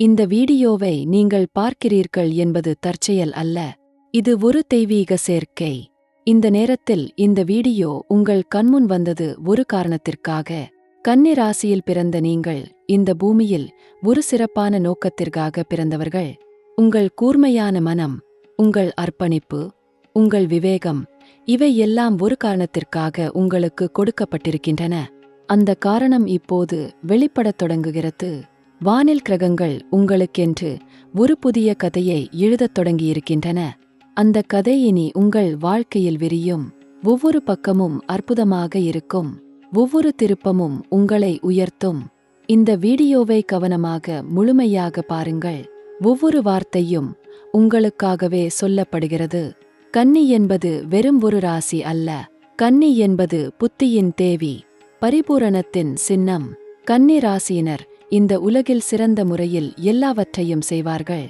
இந்த வீடியோவை நீங்கள் பார்க்கிறீர்கள் என்பது தற்செயல் அல்ல. இது ஒரு தெய்வீக சேர்க்கை. இந்த நேரத்தில் இந்த வீடியோ உங்கள் கண்முன் வந்தது ஒரு காரணத்திற்காக. கன்னி ராசியில் பிறந்த நீங்கள் இந்த பூமியில் ஒரு சிறப்பான நோக்கத்திற்காக பிறந்தவர்கள். உங்கள் கூர்மையான மனம், உங்கள் அர்ப்பணிப்பு, உங்கள் விவேகம், இவை எல்லாம் ஒரு காரணத்திற்காக உங்களுக்கு கொடுக்கப்பட்டிருக்கின்றன. அந்த காரணம் இப்போது வெளிப்படத் தொடங்குகிறது. வானில் கிரகங்கள் உங்களுக்கென்று ஒரு புதிய கதையை எழுதத் தொடங்கியிருக்கின்றன. அந்த கதை இனி உங்கள் வாழ்க்கையில் விரியும். ஒவ்வொரு பக்கமும் அற்புதமாக இருக்கும். ஒவ்வொரு திருப்பமும் உங்களை உயர்த்தும். இந்த வீடியோவை கவனமாக முழுமையாக பாருங்கள். ஒவ்வொரு வார்த்தையும் உங்களுக்காகவே சொல்லப்படுகிறது. கன்னி என்பது வெறும் ஒரு ராசி அல்ல. கன்னி என்பது புத்தியின் தேவி, பரிபூரணத்தின் சின்னம். கன்னி ராசியினர் இந்த உலகில் சிறந்த முறையில் எல்லாவற்றையும் செய்வார்கள்.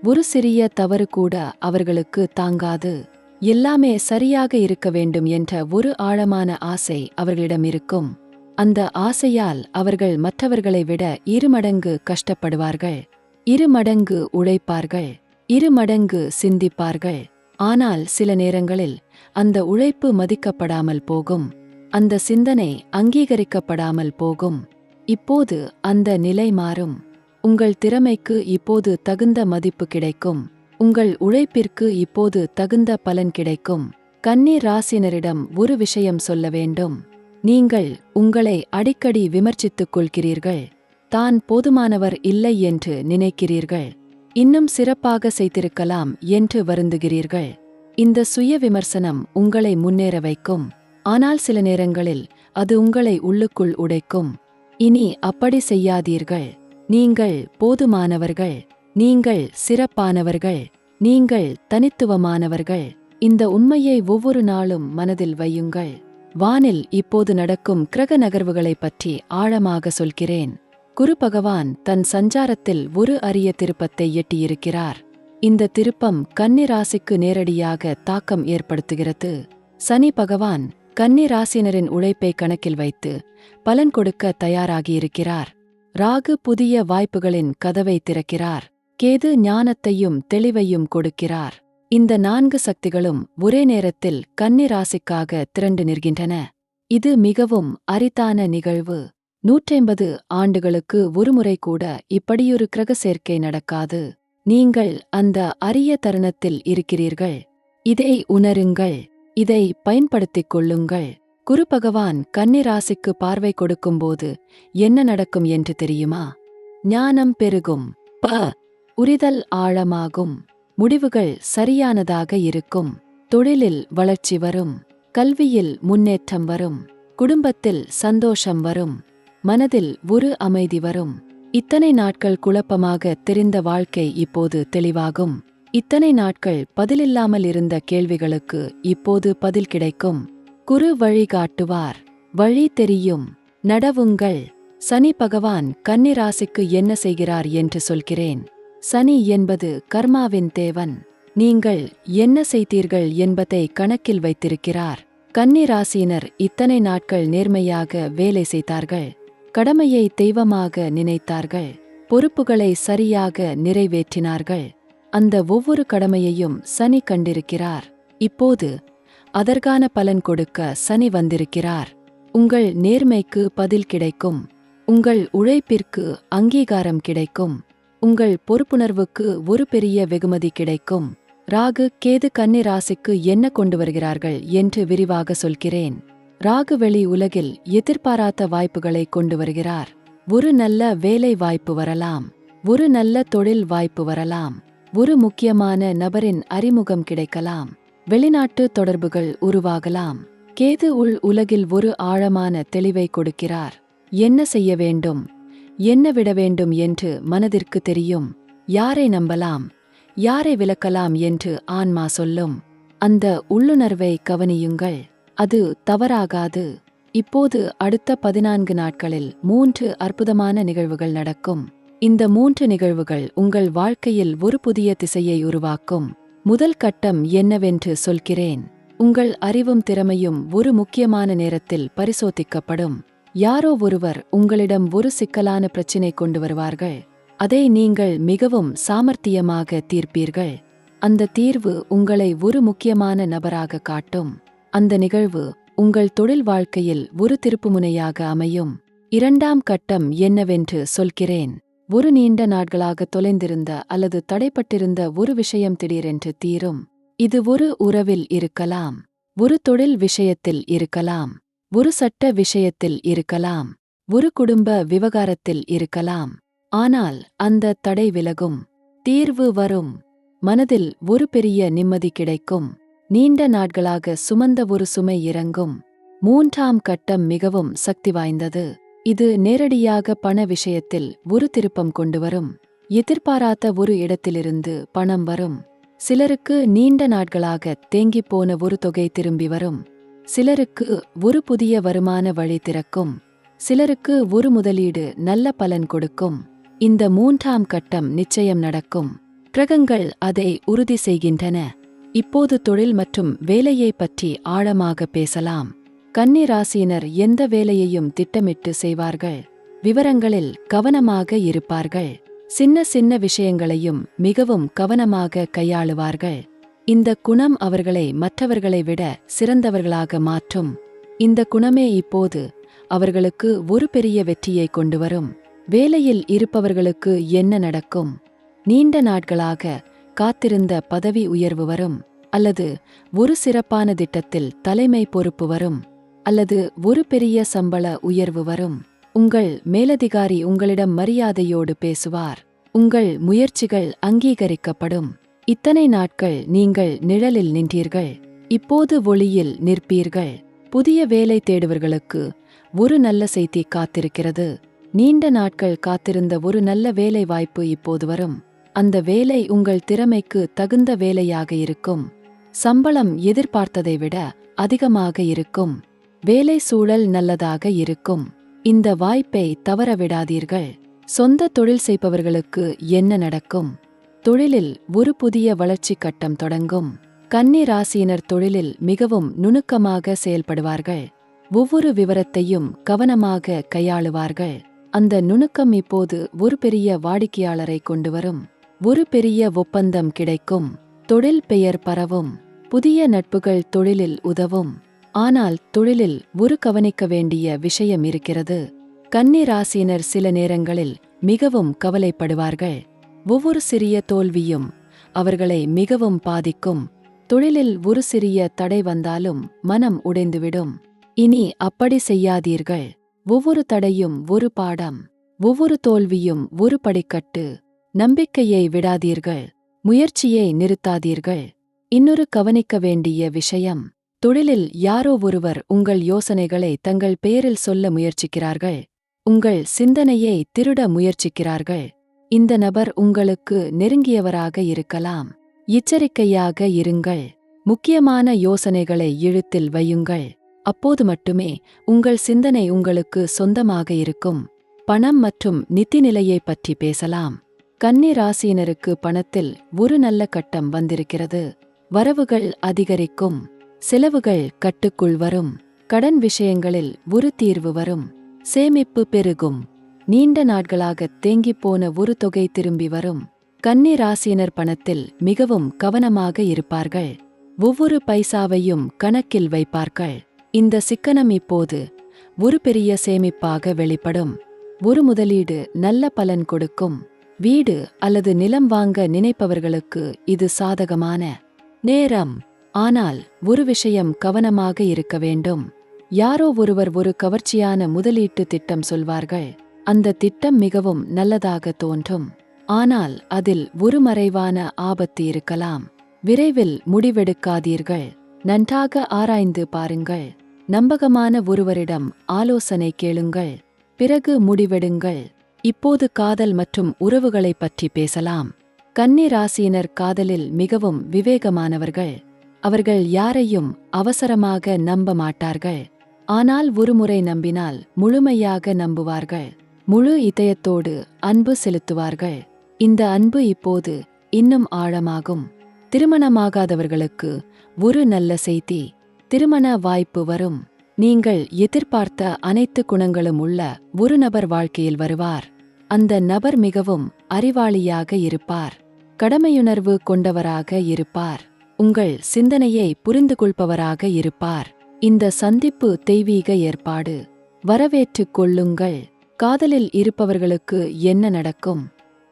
ஒரு சிறிய தவறு கூட அவர்களுக்கு தாங்காது. எல்லாமே சரியாக இருக்க வேண்டும் என்ற ஒரு ஆழமான ஆசை அவர்களிடம் இருக்கும். அந்த ஆசையால் அவர்கள் மற்றவர்களை விட 2 மடங்கு கஷ்டப்படுவார்கள், 2 மடங்கு உழைப்பார்கள், 2 மடங்கு சிந்திப்பார்கள். ஆனால் சில நேரங்களில் அந்த உழைப்பு மதிக்கப்படாமல் போகும். அந்த சிந்தனை அங்கீகரிக்கப்படாமல் போகும். இப்போது அந்த நிலை மாறும். உங்கள் திறமைக்கு இப்போது தகுந்த மதிப்பு கிடைக்கும். உங்கள் உழைப்பிற்கு இப்போது தகுந்த பலன் கிடைக்கும். கன்னி ராசினரிடம் ஒரு விஷயம் சொல்ல வேண்டும். நீங்கள் உங்களை அடிக்கடி விமர்சித்துக் கொள்கிறீர்கள். தான் போதுமானவர் இல்லை என்று நினைக்கிறீர்கள். இன்னும் சிறப்பாக செய்திருக்கலாம் என்று வருந்துகிறீர்கள். இந்த சுய விமர்சனம் உங்களை முன்னேற வைக்கும். ஆனால் சில நேரங்களில் அது உங்களை உள்ளுக்குள் உடைக்கும். இனி அப்படி செய்யாதீர்கள். நீங்கள் போதுமானவர்கள். நீங்கள் சிறப்பானவர்கள். நீங்கள் தனித்துவமானவர்கள். இந்த உண்மையை ஒவ்வொரு நாளும் மனதில் வையுங்கள். வானில் இப்போது நடக்கும் கிரக நகர்வுகளைப் பற்றி ஆழமாக சொல்கிறேன். குரு பகவான் தன் சஞ்சாரத்தில் ஒரு அரிய திருப்பத்தை எட்டியிருக்கிறார். இந்த திருப்பம் கன்னி ராசிக்கு நேரடியாக தாக்கம் ஏற்படுத்துகிறது. சனி பகவான் கன்னி ராசினரின் உழைப்பை கணக்கில் வைத்து பலன் கொடுக்க தயாராகியிருக்கிறார். ராகு புதிய வாய்ப்புகளின் கதவை திறக்கிறார். கேது ஞானத்தையும் தெளிவையும் கொடுக்கிறார். இந்த 4 சக்திகளும் ஒரே நேரத்தில் கன்னி ராசிக்காக திரண்டு நிற்கின்றன. இது மிகவும் அரிதான நிகழ்வு. 150 ஆண்டுகளுக்கு ஒருமுறை கூட இப்படியொரு கிரக சேர்க்கை நடக்காது. நீங்கள் அந்த அரிய தருணத்தில் இருக்கிறீர்கள். இதை உணருங்கள். இதை பயன்படுத்திக் கொள்ளுங்கள். குரு பகவான் கன்னி ராசிக்கு பார்வை கொடுக்கும்போது என்ன நடக்கும் என்று தெரியுமா? ஞானம் பெருகும். புரிதல் ஆழமாகும். முடிவுகள் சரியானதாக இருக்கும். தொழிலில் வளர்ச்சி வரும். கல்வியில் முன்னேற்றம் வரும். குடும்பத்தில் சந்தோஷம் வரும். மனதில் ஒரு அமைதி வரும். இத்தனை நாட்கள் குழப்பமாக தெரிந்த வாழ்க்கை இப்போது தெளிவாகும். இத்தனை நாட்கள் பதிலில்லாமல் இருந்த கேள்விகளுக்கு இப்போது பதில் கிடைக்கும். குரு வழி காட்டுவார். வழி தெரியும். நடவுங்கள். சனி பகவான் கன்னி ராசிக்கு என்ன செய்கிறார் என்று சொல்கிறேன். சனி என்பது கர்மாவின் தேவன். நீங்கள் என்ன செய்தீர்கள் என்பதை கணக்கில் வைத்திருக்கிறார். கன்னி ராசியினர் இத்தனை நாட்கள் நேர்மையாக வேலை செய்தார்கள். கடமையை தெய்வமாக நினைத்தார்கள். பொறுப்புகளை சரியாக நிறைவேற்றினார்கள். அந்த ஒவ்வொரு கடமையையும் சனி கண்டிருக்கிறார். இப்போது அதற்கான பலன் கொடுக்க சனி வந்திருக்கிறார். உங்கள் நேர்மைக்கு பதில் கிடைக்கும். உங்கள் உழைப்பிற்கு அங்கீகாரம் கிடைக்கும். உங்கள் பொறுப்புணர்வுக்கு ஒரு பெரிய வெகுமதி கிடைக்கும். ராகு கேது கன்னி ராசிக்கு என்ன கொண்டு வருகிறார்கள் என்று விரிவாக சொல்கிறேன். ராகு வெளி உலகில் எதிர்பாராத வாய்ப்புகளை கொண்டு வருகிறார். ஒரு நல்ல வேலை வாய்ப்பு வரலாம். ஒரு நல்ல தொழில் வாய்ப்பு வரலாம். ஒரு முக்கியமான நபரின் அறிமுகம் கிடைக்கலாம். வெளிநாட்டு தொடர்புகள் உருவாகலாம். கேது உலகில் ஒரு ஆழமான தெளிவை கொடுக்கிறார். என்ன செய்ய வேண்டும், என்ன விட வேண்டும் என்று மனதிற்கு தெரியும். யாரை நம்பலாம், யாரை விலக்கலாம் என்று ஆன்மா சொல்லும். அந்த உள்ளுணர்வை கவனியுங்கள். அது தவறாகாது. இப்போது அடுத்த 14 நாட்களில் 3 அற்புதமான நிகழ்வுகள் நடக்கும். இந்த 3 நிகழ்வுகள் உங்கள் வாழ்க்கையில் ஒரு புதிய திசையை உருவாக்கும். முதல் கட்டம் என்னவென்று சொல்கிறேன். உங்கள் அறிவும் திறமையும் ஒரு முக்கியமான நேரத்தில் பரிசோதிக்கப்படும். யாரோ ஒருவர் உங்களிடம் ஒரு சிக்கலான பிரச்சினை கொண்டு வருவார்கள். அதை நீங்கள் மிகவும் சாமர்த்தியமாக தீர்ப்பீர்கள். அந்த தீர்வு உங்களை ஒரு முக்கியமான நபராக காட்டும். அந்த நிகழ்வு உங்கள் தொழில் வாழ்க்கையில் ஒரு திருப்புமுனையாக அமையும். இரண்டாம் கட்டம் என்னவென்று சொல்கிறேன். ஒரு நீண்ட நாட்களாக தொலைந்திருந்த அல்லது தடைப்பட்டிருந்த ஒரு விஷயம் திடீரென்று தீரும். இது ஒரு உறவில் இருக்கலாம், ஒரு தொழில் விஷயத்தில் இருக்கலாம், ஒரு சட்ட விஷயத்தில் இருக்கலாம், ஒரு குடும்ப விவகாரத்தில் இருக்கலாம். ஆனால் அந்த தடை விலகும், தீர்வு வரும், மனதில் ஒரு பெரிய நிம்மதி கிடைக்கும், நீண்ட நாட்களாக சுமந்த ஒரு சுமை இறங்கும். மூன்றாம் கட்டம் மிகவும் சக்தி வாய்ந்தது. இது நேரடியாக பண விஷயத்தில் ஒரு திருப்பம் கொண்டுவரும். எதிர்பாராத ஒரு இடத்திலிருந்து பணம் வரும். சிலருக்கு நீண்ட நாட்களாக தேங்கிப்போன ஒரு தொகை திரும்பி வரும். சிலருக்கு ஒரு புதிய வருமான வழி திறக்கும். சிலருக்கு ஒரு முதலீடு நல்ல பலன் கொடுக்கும். இந்த மூன்றாம் கட்டம் நிச்சயம் நடக்கும். கிரகங்கள் அதை உறுதி செய்கின்றன. இப்போது தொழில் மற்றும் வேலையை பற்றி ஆழமாக பேசலாம். கன்னி ராசியினர் எந்த வேலையையும் திட்டமிட்டு செய்வார்கள். விவரங்களில் கவனமாக இருப்பார்கள். சின்ன சின்ன விஷயங்களையும் மிகவும் கவனமாக கையாளுவார்கள். இந்த குணம் அவர்களை மற்றவர்களை விட சிறந்தவர்களாக மாற்றும். இந்த குணமே இப்போது அவர்களுக்கு ஒரு பெரிய வெற்றியை கொண்டுவரும். வேலையில் இருப்பவர்களுக்கு என்ன நடக்கும்? நீண்ட நாட்களாக காத்திருந்த பதவி உயர்வு வரும், அல்லது ஒரு சிறப்பான திட்டத்தில் தலைமை பொறுப்பு வரும், அல்லது ஒரு பெரிய சம்பள உயர்வு வரும். உங்கள் மேலதிகாரி உங்களிடம் மரியாதையோடு பேசுவார். உங்கள் முயற்சிகள் அங்கீகரிக்கப்படும். இத்தனை நாட்கள் நீங்கள் நிழலில் நின்றீர்கள், இப்போது ஒளியில் நிற்பீர்கள். புதிய வேலை தேடுவர்களுக்கு ஒரு நல்ல செய்தி காத்திருக்கிறது. நீண்ட நாட்கள் காத்திருந்த ஒரு நல்ல வேலை வாய்ப்பு இப்போது வரும். அந்த வேலை உங்கள் திறமைக்கு தகுந்த வேலையாக இருக்கும். சம்பளம் எதிர்பார்த்ததை விட அதிகமாக இருக்கும். வேலை சூழல் நல்லதாக இருக்கும். இந்த வாய்ப்பை தவறவிடாதீர்கள். சொந்த தொழில் செய்பவர்களுக்கு என்ன நடக்கும்? தொழிலில் ஒரு புதிய வளர்ச்சி கட்டம் தொடங்கும். கன்னி ராசியினர் தொழிலில் மிகவும் நுணுக்கமாக செயல்படுவார்கள். ஒவ்வொரு விவரத்தையும் கவனமாக கையாளுவார்கள். அந்த நுணுக்கம் இப்போது ஒரு பெரிய வாடிக்கையாளரை கொண்டுவரும். ஒரு பெரிய ஒப்பந்தம் கிடைக்கும். தொழில் பெயர் பரவும். புதிய நட்புகள் தொழிலில் உதவும். ஆனால் தொழிலில் ஒரு கவனிக்க வேண்டிய விஷயம் இருக்கிறது. கன்னி ராசியினர் சில நேரங்களில் மிகவும் கவலைப்படுவார்கள். ஒவ்வொரு சிறிய தோல்வியும் அவர்களை மிகவும் பாதிக்கும். தொழிலில் ஒரு சிறிய தடை வந்தாலும் மனம் உடைந்துவிடும். இனி அப்படி செய்யாதீர்கள். ஒவ்வொரு தடையும் ஒரு பாடம், ஒவ்வொரு தோல்வியும் ஒரு படிக்கட்டு. நம்பிக்கையை விடாதீர்கள், முயற்சியை நிறுத்தாதீர்கள். இன்னொரு கவனிக்க வேண்டிய விஷயம், தொழிலில் யாரோ ஒருவர் உங்கள் யோசனைகளை தங்கள் பெயரில் சொல்ல முயற்சிக்கிறார்கள். உங்கள் சிந்தனையை திருட முயற்சிக்கிறார்கள். இந்த நபர் உங்களுக்கு நெருங்கியவராக இருக்கலாம். எச்சரிக்கையாக இருங்கள். முக்கியமான யோசனைகளை இழுத்தில் வையுங்கள். அப்போது மட்டுமே உங்கள் சிந்தனை உங்களுக்கு சொந்தமாக இருக்கும். பணம் மற்றும் நிதி நிலையை பற்றி பேசலாம். கன்னி ராசியினருக்கு பணத்தில் ஒரு நல்ல கட்டம் வந்திருக்கிறது. வரவுகள் அதிகரிக்கும். செலவுகள் கட்டுக்குள் வரும். கடன் விஷயங்களில் ஒரு தீர்வு வரும். சேமிப்பு பெருகும். நீண்ட நாட்களாக தேங்கிப்போன ஒரு தொகை திரும்பி வரும். கன்னி ராசியினர் பணத்தில் மிகவும் கவனமாக இருப்பார்கள். ஒவ்வொரு பைசாவையும் கணக்கில் வைப்பார்கள். இந்த சிக்கனம் இப்போது ஒரு பெரிய சேமிப்பாக வெளிப்படும். ஒரு முதலீடு நல்ல பலன் கொடுக்கும். வீடு அல்லது நிலம் வாங்க நினைப்பவர்களுக்கு இது சாதகமான நேரம். ஆனால் ஒரு விஷயம் கவனமாக இருக்க வேண்டும். யாரோ ஒருவர் ஒரு கவர்ச்சியான முதலீட்டு திட்டம் சொல்வார்கள். அந்த திட்டம் மிகவும் நல்லதாக தோன்றும். ஆனால் அதில் ஒரு மறைவான ஆபத்து இருக்கலாம். விரைவில் முடிவெடுக்காதீர்கள். நன்றாக ஆராய்ந்து பாருங்கள். நம்பகமான ஒருவரிடம் ஆலோசனை கேளுங்கள். பிறகு முடிவெடுங்கள். இப்போது காதல் மற்றும் உறவுகளைப் பற்றி பேசலாம். கன்னி ராசியினர் காதலில் மிகவும் விவேகமானவர்கள். அவர்கள் யாரையும் அவசரமாக நம்ப மாட்டார்கள். ஆனால் ஒருமுறை நம்பினால் முழுமையாக நம்புவார்கள். முழு இதயத்தோடு அன்பு செலுத்துவார்கள். இந்த அன்பு இப்போது இன்னும் ஆழமாகும். திருமணமாகாதவர்களுக்கு ஒரு நல்ல செய்தி. திருமண வாய்ப்பு வரும். நீங்கள் எதிர்பார்த்த அனைத்து குணங்களும் உள்ள ஒரு நபர் வாழ்க்கையில் வருவார். அந்த நபர் மிகவும் அறிவாளியாக இருப்பார். கடமையுணர்வு கொண்டவராக இருப்பார். உங்கள் சிந்தனையை புரிந்துகொள்பவராக இருப்பார். இந்த சந்திப்பு தெய்வீக ஏற்பாடு. வரவேற்றுக் கொள்ளுங்கள். காதலில் இருப்பவர்களுக்கு என்ன நடக்கும்?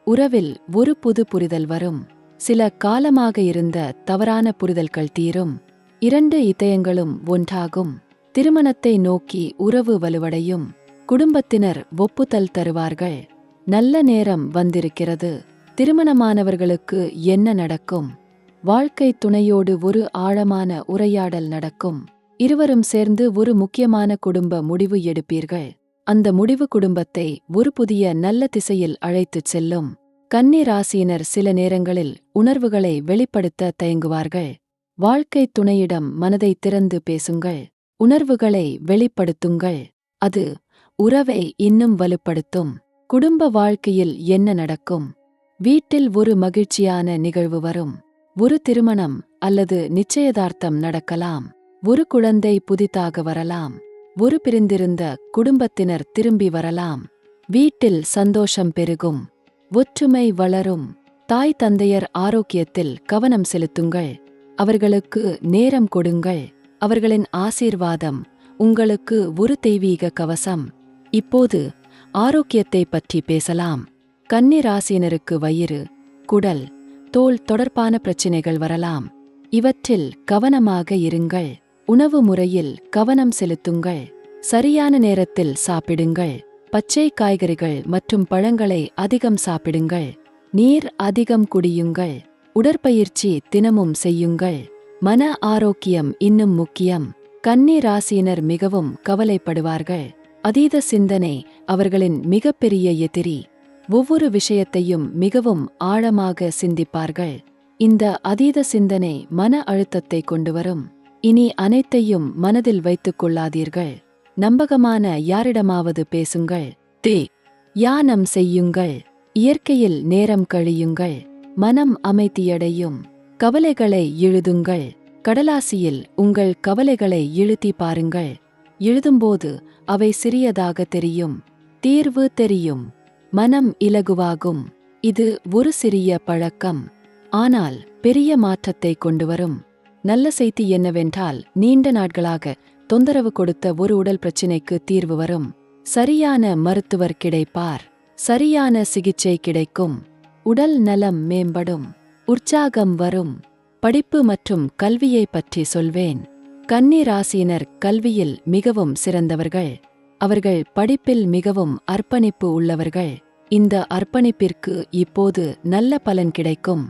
உறவில் ஒரு புது புரிதல் வரும். சில காலமாக இருந்த தவறான புரிதல்கள் தீரும். 2 இதயங்களும் ஒன்றாகும். திருமணத்தை நோக்கி உறவு வலுவடையும். குடும்பத்தினர் ஒப்புதல் தருவார்கள். நல்ல நேரம் வந்திருக்கிறது. திருமணமானவர்களுக்கு என்ன நடக்கும்? வாழ்க்கை துணையோடு ஒரு ஆழமான உரையாடல் நடக்கும். இருவரும் சேர்ந்து ஒரு முக்கியமான குடும்ப முடிவு எடுப்பீர்கள். அந்த முடிவு குடும்பத்தை ஒரு புதிய நல்ல திசையில் அழைத்துச் செல்லும். கன்னி ராசியினர் சில நேரங்களில் உணர்வுகளை வெளிப்படுத்த தயங்குவார்கள். வாழ்க்கை துணையிடம் மனதை திறந்து பேசுங்கள். உணர்வுகளை வெளிப்படுத்துங்கள். அது உறவை இன்னும் வலுப்படுத்தும். குடும்ப வாழ்க்கையில் என்ன நடக்கும்? வீட்டில் ஒரு மகிழ்ச்சியான நிகழ்வு வரும். ஒரு திருமணம் அல்லது நிச்சயதார்த்தம் நடக்கலாம். ஒரு குழந்தை புதிதாக வரலாம். ஒரு பிரிந்திருந்த குடும்பத்தினர் திரும்பி வரலாம். வீட்டில் சந்தோஷம் பெருகும். ஒற்றுமை வளரும். தாய் தந்தையர் ஆரோக்கியத்தில் கவனம் செலுத்துங்கள். அவர்களுக்கு நேரம் கொடுங்கள். அவர்களின் ஆசீர்வாதம் உங்களுக்கு ஒரு தெய்வீக கவசம். இப்போது ஆரோக்கியத்தை பற்றி பேசலாம். கன்னி ராசியினருக்கு வயிறு, குடல், தோல் தொடர்பான பிரச்சினைகள் வரலாம். இவற்றில் கவனமாக இருங்கள். உணவு முறையில் கவனம் செலுத்துங்கள். சரியான நேரத்தில் சாப்பிடுங்கள். பச்சை காய்கறிகள் மற்றும் பழங்களை அதிகம் சாப்பிடுங்கள். நீர் அதிகம் குடியுங்கள். உடற்பயிற்சி தினமும் செய்யுங்கள். மன ஆரோக்கியம் இன்னும் முக்கியம். கன்னி ராசியினர் மிகவும் கவலைப்படுவார்கள். அதீத சிந்தனை அவர்களின் மிகப்பெரிய எதிரி. ஒவ்வொரு விஷயத்தையும் மிகவும் ஆழமாக சிந்திப்பார்கள். இந்த அதீத சிந்தனை மன அழுத்தத்தை கொண்டுவரும். இனி அனைத்தையும் மனதில் வைத்துக் கொள்ளாதீர்கள். நம்பகமான யாரிடமாவது பேசுங்கள். தியானம் செய்யுங்கள். இயற்கையில் நேரம் கழியுங்கள். மனம் அமைதியடையும். கவலைகளை எழுதுங்கள். கடலாசியில் உங்கள் கவலைகளை எழுதி பாருங்கள். எழுதும்போது அவை சிறியதாக தெரியும். தீர்வு தெரியும். மனம் இலகுவாகும். இது ஒரு சிறிய பழக்கம், ஆனால் பெரிய மாற்றத்தை கொண்டுவரும். நல்ல செய்தி என்னவென்றால், நீண்ட நாட்களாக தொந்தரவு கொடுத்த ஒரு உடல் பிரச்சினைக்கு தீர்வு வரும். சரியான மருத்துவர் கிடைப்பார். சரியான சிகிச்சை கிடைக்கும். உடல் நலம் மேம்படும். உற்சாகம் வரும். படிப்பு மற்றும் கல்வியை பற்றி சொல்வேன். கன்னி ராசியினர் கல்வியில் மிகவும் சிறந்தவர்கள். அவர்கள் படிப்பில் மிகவும் அர்ப்பணிப்பு உள்ளவர்கள். இந்த அர்ப்பணிப்பிற்கு இப்போது நல்ல பலன் கிடைக்கும்.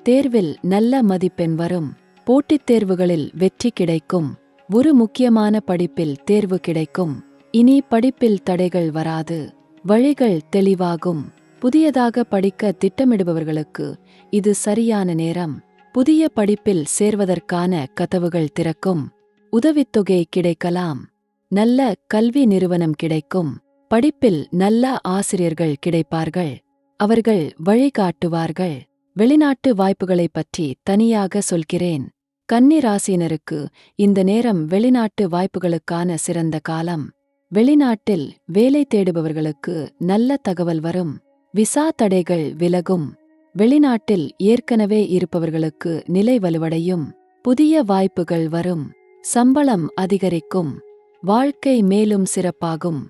தேர்வில் நல்ல மதிப்பெண் வரும். போட்டித் தேர்வுகளில் வெற்றி கிடைக்கும். ஒரு முக்கியமான படிப்பில் தேர்வு கிடைக்கும். இனி படிப்பில் தடைகள் வராது. வழிகள் தெளிவாகும். புதியதாக படிக்க திட்டமிடுபவர்களுக்கு இது சரியான நேரம். புதிய படிப்பில் சேர்வதற்கான கதவுகள் திறக்கும். உதவித்தொகை கிடைக்கலாம். நல்ல கல்வி நிறுவனம் கிடைக்கும். படிப்பில் நல்ல ஆசிரியர்கள் கிடைப்பார்கள். அவர்கள் வழிகாட்டுவார்கள். வெளிநாட்டு வாய்ப்புகளைப் பற்றி தனியாக சொல்கிறேன். கன்னி ராசியினருக்கு இந்த நேரம் வெளிநாட்டு வாய்ப்புகளுக்கான சிறந்த காலம். வெளிநாட்டில் வேலை தேடுபவர்களுக்கு நல்ல தகவல் வரும். விசா தடைகள் விலகும். வெளிநாட்டில் ஏற்கனவே இருப்பவர்களுக்கு நிலை வலுவடையும். புதிய வாய்ப்புகள் வரும். சம்பளம் அதிகரிக்கும். வாழ்க்கை மேலும் சிறப்பாகும்.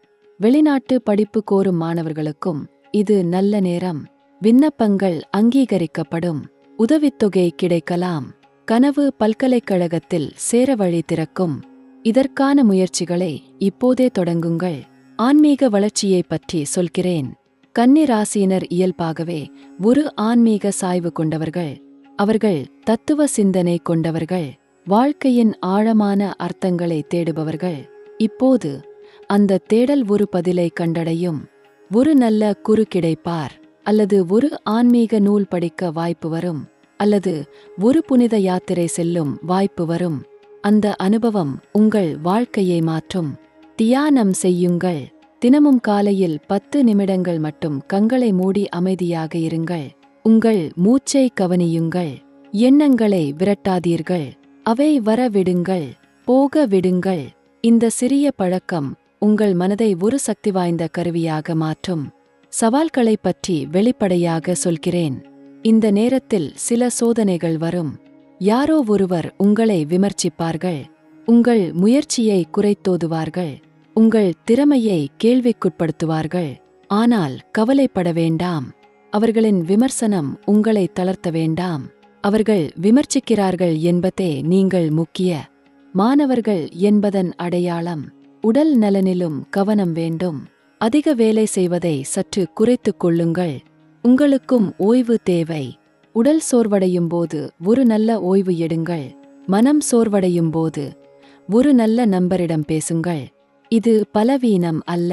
வெளிநாட்டு படிப்பு கோரும் மாணவர்களுக்கும் இது நல்ல நேரம். விண்ணப்பங்கள் அங்கீகரிக்கப்படும். உதவித்தொகை கிடைக்கலாம். கனவு பல்கலைக்கழகத்தில் சேர வழி திறக்கும். இதற்கான முயற்சிகளை இப்போதே தொடங்குங்கள். ஆன்மீக வளர்ச்சியை பற்றி சொல்கிறேன். கன்னி ராசியினர் இயல்பாகவே ஒரு ஆன்மீக சாய்வு கொண்டவர்கள். அவர்கள் தத்துவ சிந்தனை கொண்டவர்கள். வாழ்க்கையின் ஆழமான அர்த்தங்களை தேடுபவர்கள். இப்போது அந்த தேடல் ஒரு பதிலை கண்டடையும். ஒரு நல்ல குரு கிடைப்பார். அல்லது ஒரு ஆன்மீக நூல் படிக்க வாய்ப்பு வரும். அல்லது ஒரு புனித யாத்திரை செல்லும் வாய்ப்பு வரும். அந்த அனுபவம் உங்கள் வாழ்க்கையை மாற்றும். தியானம் செய்யுங்கள். தினமும் காலையில் 10 நிமிடங்கள் மட்டும் கண்களை மூடி அமைதியாக இருங்கள். உங்கள் மூச்சை கவனியுங்கள். எண்ணங்களை விரட்டாதீர்கள். அவை வர விடுங்கள். போக விடுங்கள். இந்த சிறிய பழக்கம் உங்கள் மனதை ஒரு சக்தி வாய்ந்த கருவியாக மாற்றும். சவால்களைப் பற்றி வெளிப்படையாக சொல்கிறேன். இந்த நேரத்தில் சில சோதனைகள் வரும். யாரோ ஒருவர் உங்களை விமர்சிப்பார்கள். உங்கள் முயற்சியை குறைத்தோதுவார்கள். உங்கள் திறமையை கேள்விக்குட்படுத்துவார்கள். ஆனால் கவலைப்பட வேண்டாம். அவர்களின் விமர்சனம் உங்களை தளர்த்த வேண்டாம். அவர்கள் விமர்சிக்கிறார்கள் என்பதே நீங்கள் முக்கிய மாணவர்கள் என்பதன் அடையாளம். உடல் நலனிலும் கவனம் வேண்டும். அதிக வேலை செய்வதை சற்று குறைத்துக் கொள்ளுங்கள். உங்களுக்கும் ஓய்வு தேவை. உடல் சோர்வடையும் போது ஒரு நல்ல ஓய்வு எடுங்கள். மனம் சோர்வடையும் போது ஒரு நல்ல நண்பரிடம் பேசுங்கள். இது பலவீனம் அல்ல,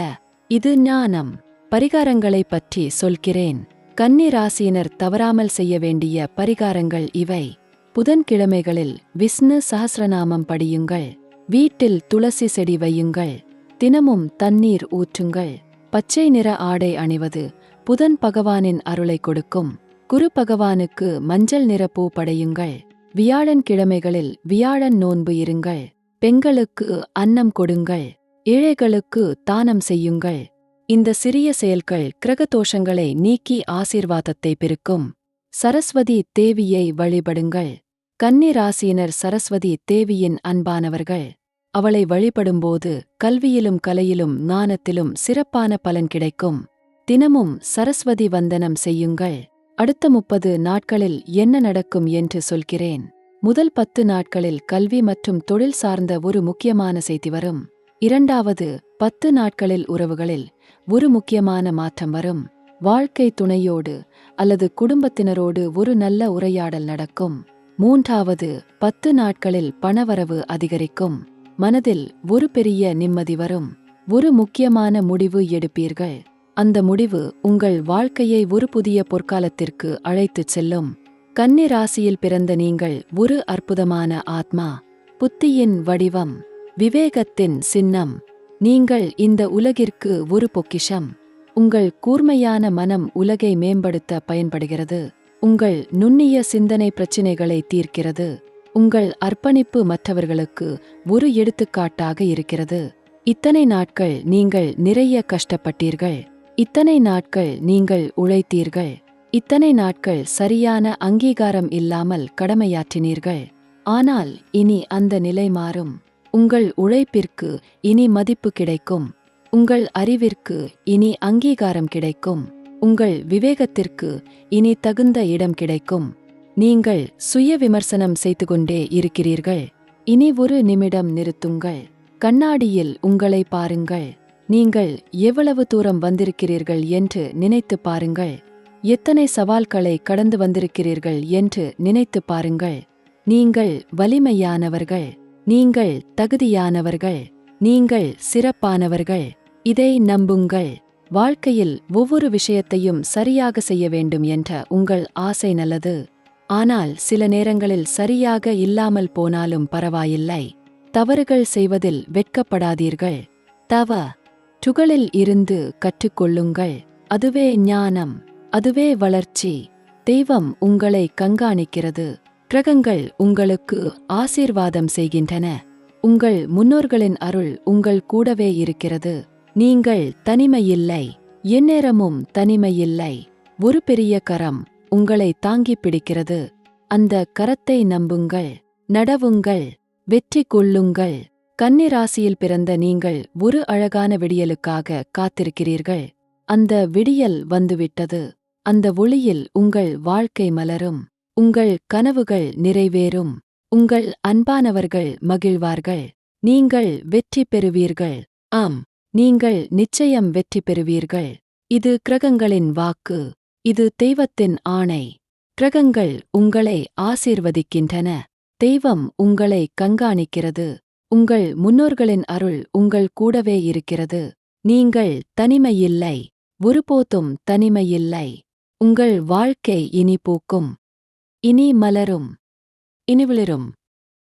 இது ஞானம். பரிகாரங்களைப் பற்றி சொல்கிறேன். கன்னி ராசியினர் தவறாமல் செய்ய வேண்டிய பரிகாரங்கள் இவை. புதன்கிழமைகளில் விஷ்ணு சஹஸ்ரநாமம் படியுங்கள். வீட்டில் துளசி செடி வையுங்கள். தினமும் தண்ணீர் ஊற்றுங்கள். பச்சை நிற ஆடை அணிவது புதன் பகவானின் அருளை கொடுக்கும். குரு பகவானுக்கு மஞ்சள் நிற பூ படையுங்கள். வியாழன் கிழமைகளில் வியாழன் நோன்பு இருங்கள். பெண்களுக்கு அன்னம் கொடுங்கள். ஏழைகளுக்கு தானம் செய்யுங்கள். இந்த சிறிய செயல்கள் கிரகதோஷங்களை நீக்கி ஆசீர்வாதத்தை பெருக்கும். சரஸ்வதி தேவியை வழிபடுங்கள். கன்னி ராசியினர் சரஸ்வதி தேவியின் அன்பானவர்கள். அவளை வழிபடும்போது கல்வியிலும் கலையிலும் ஞானத்திலும் சிறப்பான பலன் கிடைக்கும். தினமும் சரஸ்வதி வந்தனம் செய்யுங்கள். அடுத்த 30 நாட்களில் என்ன நடக்கும் என்று சொல்கிறேன். முதல் 10 நாட்களில் கல்வி மற்றும் தொழில் சார்ந்த ஒரு முக்கியமான செய்தி வரும். இரண்டாவது 10 நாட்களில் உறவுகளில் ஒரு முக்கியமான மாற்றம் வரும். வாழ்க்கை துணையோடு அல்லது குடும்பத்தினரோடு ஒரு நல்ல உரையாடல் நடக்கும். மூன்றாவது 10 நாட்களில் பணவரவு அதிகரிக்கும். மனதில் ஒரு பெரிய நிம்மதி வரும். ஒரு முக்கியமான முடிவு எடுப்பீர்கள். அந்த முடிவு உங்கள் வாழ்க்கையை ஒரு புதிய பொற்காலத்திற்கு அழைத்துச் செல்லும். கன்னி ராசியில் பிறந்த நீங்கள் ஒரு அற்புதமான ஆத்மா. புத்தியின் வடிவம், விவேகத்தின் சின்னம். நீங்கள் இந்த உலகிற்கு ஒரு பொக்கிஷம். உங்கள் கூர்மையான மனம் உலகை மேம்படுத்த பயன்படுகிறது. உங்கள் நுண்ணிய சிந்தனை பிரச்சினைகளை தீர்க்கிறது. உங்கள் அர்ப்பணிப்பு மற்றவர்களுக்கு ஒரு எடுத்துக்காட்டாக இருக்கிறது. இத்தனை நாட்கள் நீங்கள் நிறைய கஷ்டப்பட்டீர்கள். இத்தனை நாட்கள் நீங்கள் உழைத்தீர்கள். இத்தனை நாட்கள் சரியான அங்கீகாரம் இல்லாமல் கடமையாற்றினீர்கள். ஆனால் இனி அந்த நிலை மாறும். உங்கள் உழைப்பிற்கு இனி மதிப்பு கிடைக்கும். உங்கள் அறிவிற்கு இனி அங்கீகாரம் கிடைக்கும். உங்கள் விவேகத்திற்கு இனி தகுந்த இடம் கிடைக்கும். நீங்கள் சுய விமர்சனம் செய்து கொண்டே இருக்கிறீர்கள். இனி ஒரு நிமிடம் நிறுத்துங்கள். கண்ணாடியில் உங்களை பாருங்கள். நீங்கள் எவ்வளவு தூரம் வந்திருக்கிறீர்கள் என்று நினைத்து பாருங்கள். எத்தனை சவால்களை கடந்து வந்திருக்கிறீர்கள் என்று நினைத்து பாருங்கள். நீங்கள் வலிமையானவர்கள். நீங்கள் தகுதியானவர்கள். நீங்கள் சிறப்பானவர்கள். இதை நம்புங்கள். வாழ்க்கையில் ஒவ்வொரு விஷயத்தையும் சரியாக செய்ய வேண்டும் என்ற உங்கள் ஆசை நல்லது. ஆனால் சில நேரங்களில் சரியாக இல்லாமல் போனாலும் பரவாயில்லை. தவறுகள் செய்வதில் வெட்கப்படாதீர்கள். தவறுகளில் இருந்து கற்றுக்கொள்ளுங்கள். அதுவே ஞானம். அதுவே வளர்ச்சி. தெய்வம் உங்களை கண்காணிக்கிறது. கிரகங்கள் உங்களுக்கு ஆசீர்வாதம் செய்கின்றன. உங்கள் முன்னோர்களின் அருள் உங்கள் கூடவே இருக்கிறது. நீங்கள் தனிமையில்லை. எந்நேரமும் தனிமையில்லை. ஒரு பெரிய கரம் உங்களை தாங்கிப் பிடிக்கிறது. அந்த கரத்தை நம்புங்கள். நடவுங்கள். வெற்றி கொள்ளுங்கள். கன்னி ராசியில் பிறந்த நீங்கள் ஒரு அழகான விடியலுக்காக காத்திருக்கிறீர்கள். அந்த விடியல் வந்துவிட்டது. அந்த ஒளியில் உங்கள் வாழ்க்கை மலரும். உங்கள் கனவுகள் நிறைவேறும். உங்கள் அன்பானவர்கள் மகிழ்வார்கள். நீங்கள் வெற்றி பெறுவீர்கள். ஆம், நீங்கள் நிச்சயம் வெற்றி பெறுவீர்கள். இது கிரகங்களின் வாக்கு. இது தெய்வத்தின் ஆணை. கிரகங்கள் உங்களை ஆசீர்வதிக்கின்றன. தெய்வம் உங்களை கண்காணிக்கிறது. உங்கள் முன்னோர்களின் அருள் உங்கள் கூடவே இருக்கிறது. நீங்கள் தனிமையில்லை. ஒருபோதும் தனிமையில்லை. உங்கள் வாழ்க்கை இனி பூக்கும். இனி மலரும். இனி விளிரும்.